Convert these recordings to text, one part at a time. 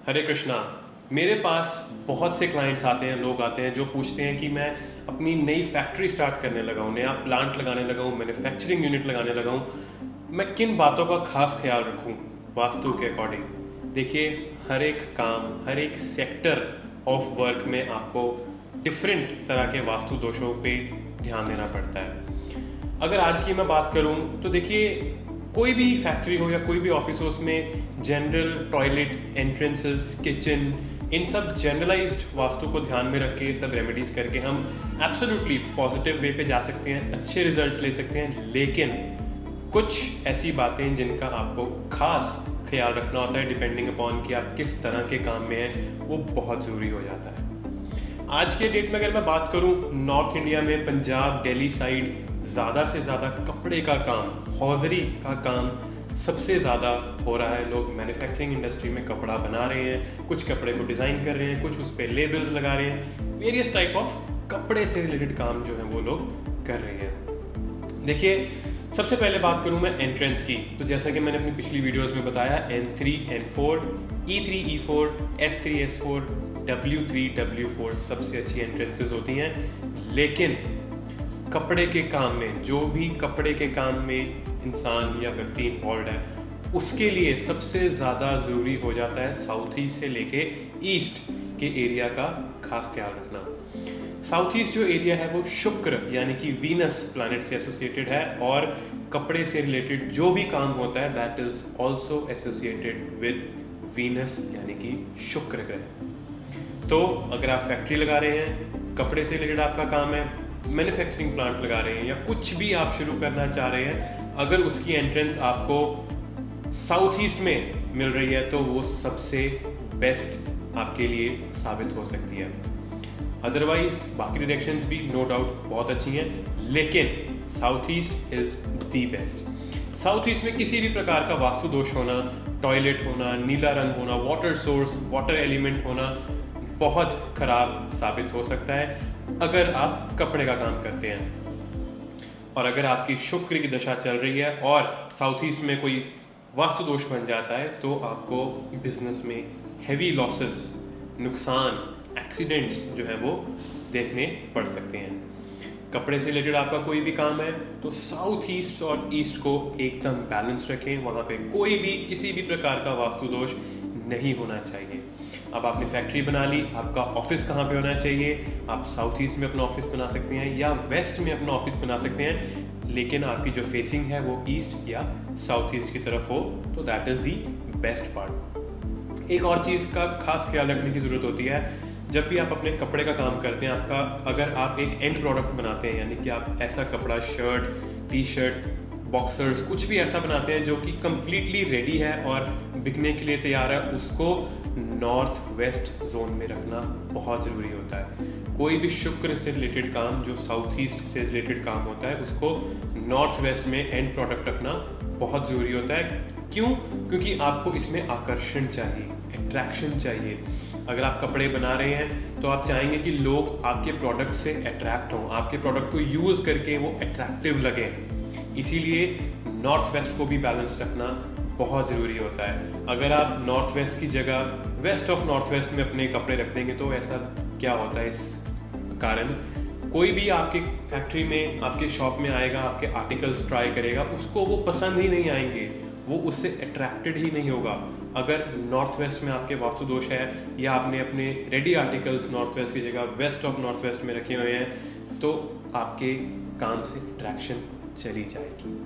हरे कृष्णा। मेरे पास बहुत से क्लाइंट्स आते हैं, लोग आते हैं जो पूछते हैं कि मैं अपनी नई फैक्ट्री स्टार्ट करने लगा हूँ, नया प्लांट लगाने लगा हूँ, मैन्युफैक्चरिंग यूनिट लगाने लगा हूँ। मैं किन बातों का खास ख्याल रखूँ वास्तु के अकॉर्डिंग? देखिए, हर एक काम, हर एक सेक्टर ऑफ वर्क में आपको डिफरेंट तरह के वास्तु दोषों पे ध्यान देना पड़ता है। अगर आज की मैं बात करूँ तो देखिए, कोई भी फैक्ट्री हो या कोई भी ऑफिस हो, उसमें जनरल टॉयलेट, एंट्रेंसेस, किचन, इन सब जनरलाइज्ड वास्तु को ध्यान में रख के सब रेमेडीज करके हम एब्सोल्युटली पॉजिटिव वे पे जा सकते हैं, अच्छे रिजल्ट्स ले सकते हैं। लेकिन कुछ ऐसी बातें जिनका आपको खास ख्याल रखना होता है डिपेंडिंग अपॉन कि आप किस तरह के काम में हैं, वो बहुत ज़रूरी हो जाता है। आज के डेट में अगर मैं बात करूं, नॉर्थ इंडिया में पंजाब, दिल्ली साइड ज़्यादा से ज़्यादा कपड़े का काम, हौजरी का काम सबसे ज़्यादा हो रहा है। लोग मैन्युफैक्चरिंग इंडस्ट्री में कपड़ा बना रहे हैं, कुछ कपड़े को डिज़ाइन कर रहे हैं, कुछ उस पर लेबल्स लगा रहे हैं, वेरियस टाइप ऑफ कपड़े से रिलेटेड काम जो है वो लोग कर रहे हैं। देखिए, सबसे पहले बात करूं मैं एंट्रेंस की, तो जैसा कि मैंने अपनी पिछली वीडियोस में बताया, N3, N4, E3, E4, S3, S4, W3, W4 सबसे अच्छी एंट्रेंसेस होती हैं। लेकिन कपड़े के काम में, जो भी कपड़े के काम में इंसान या व्यक्ति इन्वॉल्व है, उसके लिए सबसे ज़्यादा ज़रूरी हो जाता है साउथ ईस्ट से लेके ईस्ट के एरिया का खास ख्याल रखना। साउथ ईस्ट जो एरिया है वो शुक्र यानी कि वीनस प्लैनेट से एसोसिएटेड है, और कपड़े से रिलेटेड जो भी काम होता है that is also associated with Venus यानी कि शुक्र ग्रह। तो अगर आप फैक्ट्री लगा रहे हैं, कपड़े से रिलेटेड आपका काम है, मैन्युफैक्चरिंग प्लांट लगा रहे हैं, या कुछ भी आप शुरू करना चाह रहे हैं, अगर उसकी एंट्रेंस आपको साउथ ईस्ट में मिल रही है तो वो सबसे बेस्ट आपके लिए साबित हो सकती है। अदरवाइज बाकी डायरेक्शंस भी नो डाउट बहुत अच्छी हैं, लेकिन south east is the best. South east में किसी भी प्रकार का वास्तु दोष होना, टॉयलेट होना, नीला रंग होना, वाटर सोर्स, वाटर एलिमेंट होना बहुत खराब साबित हो सकता है अगर आप कपड़े का काम करते हैं। और अगर आपकी शुक्र की दशा चल रही है और साउथ ईस्ट में कोई वास्तु दोष बन जाता है तो आपको बिजनेस में हैवी लॉसेस, नुकसान, एक्सीडेंट्स जो है वो देखने पड़ सकते हैं। कपड़े से रिलेटेड आपका कोई भी काम है तो साउथ ईस्ट और ईस्ट को एकदम बैलेंस रखें, वहाँ पे कोई भी किसी भी प्रकार का वास्तु दोष नहीं होना चाहिए। अब आपने फैक्ट्री बना ली, आपका ऑफिस कहाँ पे होना चाहिए? आप साउथ ईस्ट में अपना ऑफिस बना सकते हैं या वेस्ट में अपना ऑफिस बना सकते हैं, लेकिन आपकी जो फेसिंग है वो ईस्ट या साउथ ईस्ट की तरफ हो तो that is the best part. एक और चीज़ का खास ख्याल रखने की ज़रूरत होती है, जब भी आप अपने कपड़े का काम करते हैं, आपका अगर आप एक एंड प्रोडक्ट बनाते हैं, यानी कि आप ऐसा कपड़ा, शर्ट, टी शर्ट, बॉक्सर्स, कुछ भी ऐसा बनाते हैं जो कि कम्प्लीटली रेडी है और बिकने के लिए तैयार है, उसको नॉर्थ वेस्ट जोन में रखना बहुत ज़रूरी होता है। कोई भी शुक्र से रिलेटेड काम जो साउथ ईस्ट से रिलेटेड काम होता है उसको नॉर्थ वेस्ट में एंड प्रोडक्ट रखना बहुत ज़रूरी होता है। क्यों? क्योंकि आपको इसमें आकर्षण चाहिए, अट्रैक्शन चाहिए। अगर आप कपड़े बना रहे हैं तो आप चाहेंगे कि लोग आपके प्रोडक्ट से अट्रैक्ट हों, आपके प्रोडक्ट को यूज़ करके वो अट्रैक्टिव लगें। इसीलिए नॉर्थ वेस्ट को भी बैलेंस रखना बहुत ज़रूरी होता है। अगर आप नॉर्थ वेस्ट की जगह वेस्ट ऑफ नॉर्थ वेस्ट में अपने कपड़े रख देंगे तो ऐसा क्या होता है, इस कारण कोई भी आपके फैक्ट्री में, आपके शॉप में आएगा, आपके आर्टिकल्स ट्राई करेगा, उसको वो पसंद ही नहीं आएंगे, वो उससे अट्रैक्टेड ही नहीं होगा। अगर नॉर्थ वेस्ट में आपके वास्तु दोष है या आपने अपने रेडी आर्टिकल्स नॉर्थ वेस्ट की जगह वेस्ट ऑफ नॉर्थ वेस्ट में रखे हुए हैं तो आपके काम से अट्रैक्शन चली जाएगी।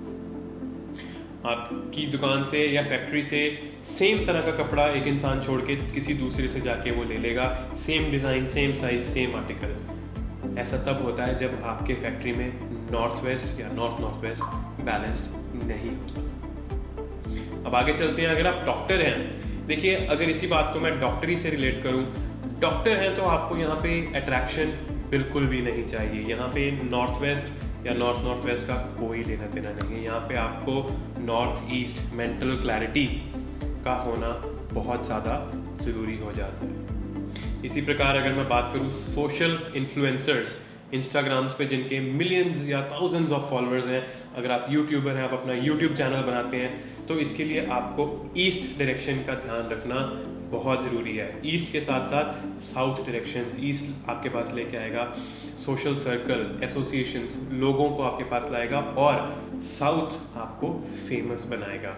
आपकी दुकान से या फैक्ट्री से सेम तरह का कपड़ा एक इंसान छोड़ के किसी दूसरे से जाके वो ले लेगा, same design, same size, same article. ऐसा तब होता है जब आपके फैक्ट्री में नॉर्थ वेस्ट या नॉर्थ वेस्ट बैलेंस्ड नहीं होता। अब आगे चलते हैं। अगर आप डॉक्टर हैं, देखिए, अगर इसी बात को मैं डॉक्टरी से रिलेट करूं, डॉक्टर हैं तो आपको यहाँ पे अट्रैक्शन बिल्कुल भी नहीं चाहिए। यहाँ पे नॉर्थ वेस्ट या नॉर्थ वेस्ट का कोई लेना देना नहीं है। यहाँ पे आपको नॉर्थ ईस्ट मेंटल क्लैरिटी का होना बहुत ज़्यादा ज़रूरी हो जाता है। इसी प्रकार अगर मैं बात करूँ सोशल इन्फ्लुएंसर्स, इंस्टाग्राम्स पे जिनके मिलियंस या थाउजेंड्स ऑफ फॉलोअर्स हैं, अगर आप यूट्यूबर हैं, आप अपना यूट्यूब चैनल बनाते हैं, तो इसके लिए आपको ईस्ट डायरेक्शन का ध्यान रखना बहुत ज़रूरी है। ईस्ट के साथ साथ साउथ डायरेक्शंस, ईस्ट आपके पास लेके आएगा सोशल सर्कल, एसोसिएशंस, लोगों को आपके पास लाएगा, और साउथ आपको फेमस बनाएगा।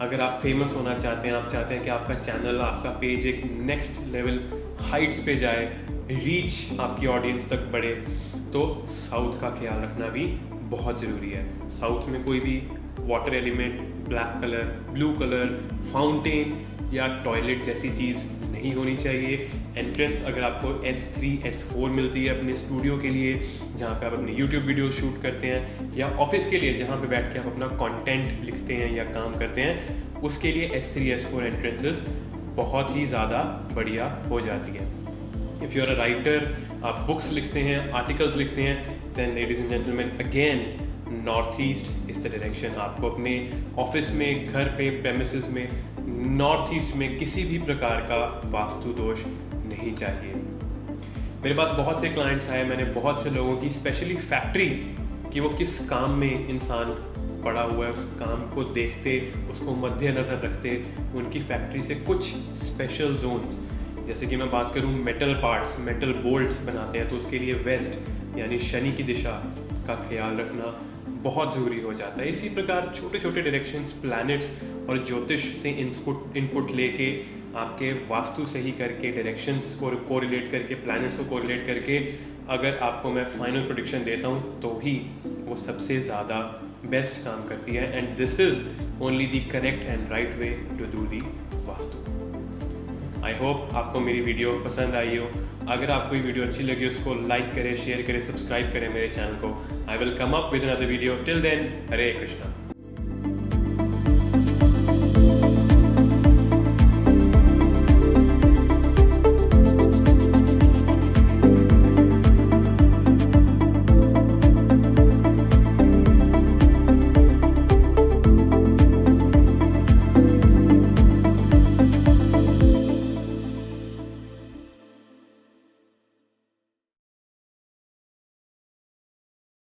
अगर आप फेमस होना चाहते हैं, आप चाहते हैं कि आपका चैनल, आपका पेज एक नेक्स्ट लेवल हाइट्स पे जाए, रीच आपकी ऑडियंस तक बढ़े, तो साउथ का ख्याल रखना भी बहुत ज़रूरी है। साउथ में कोई भी water element, black colour, blue colour, fountain या टॉयलेट जैसी चीज़ नहीं होनी चाहिए। एंट्रेंस अगर आपको S3, S4 मिलती है अपने स्टूडियो के लिए, जहाँ पे आप अपनी यूट्यूब वीडियो शूट करते हैं, या ऑफिस के लिए जहाँ पे बैठ के आप अपना कंटेंट लिखते हैं या काम करते हैं, उसके लिए S3, S4 एंट्रेंसेस बहुत ही ज़्यादा बढ़िया हो जाती है। If you are a writer, आप बुक्स लिखते हैं, आर्टिकल्स लिखते हैं, then ladies and gentleman, again north east is the direction. आपको अपने ऑफिस में, घर पे, प्रेमिसेस में, नॉर्थ ईस्ट में किसी भी प्रकार का वास्तु दोष नहीं चाहिए। मेरे पास बहुत से क्लाइंट्स आए, मैंने बहुत से लोगों की, स्पेशली फैक्ट्री, कि वो किस काम में इंसान पड़ा हुआ है, उस काम को देखते, उसको मद्देनज़र रखते, उनकी फैक्ट्री से कुछ स्पेशल जोन्स, जैसे कि मैं बात करूं मेटल पार्ट्स, मेटल बोल्ट्स बनाते हैं, तो उसके लिए वेस्ट यानी शनि की दिशा का ख्याल रखना बहुत ज़रूरी हो जाता है। इसी प्रकार छोटे छोटे डायरेक्शंस, प्लैनेट्स और ज्योतिष से इनपुट लेके, आपके वास्तु सही करके, डायरेक्शंस को कोरिलेट करके, प्लैनेट्स को कोरिलेट करके, अगर आपको मैं फाइनल प्रेडिक्शन देता हूँ तो ही वो सबसे ज़्यादा बेस्ट काम करती है। And this is only the correct and right way to do the vastu. I hope आपको मेरी वीडियो पसंद आई हो। अगर आपको ये वीडियो अच्छी लगी, उसको लाइक करें, शेयर करें, सब्सक्राइब करें मेरे चैनल को। I will come up with another video. Till then, Hare Krishna.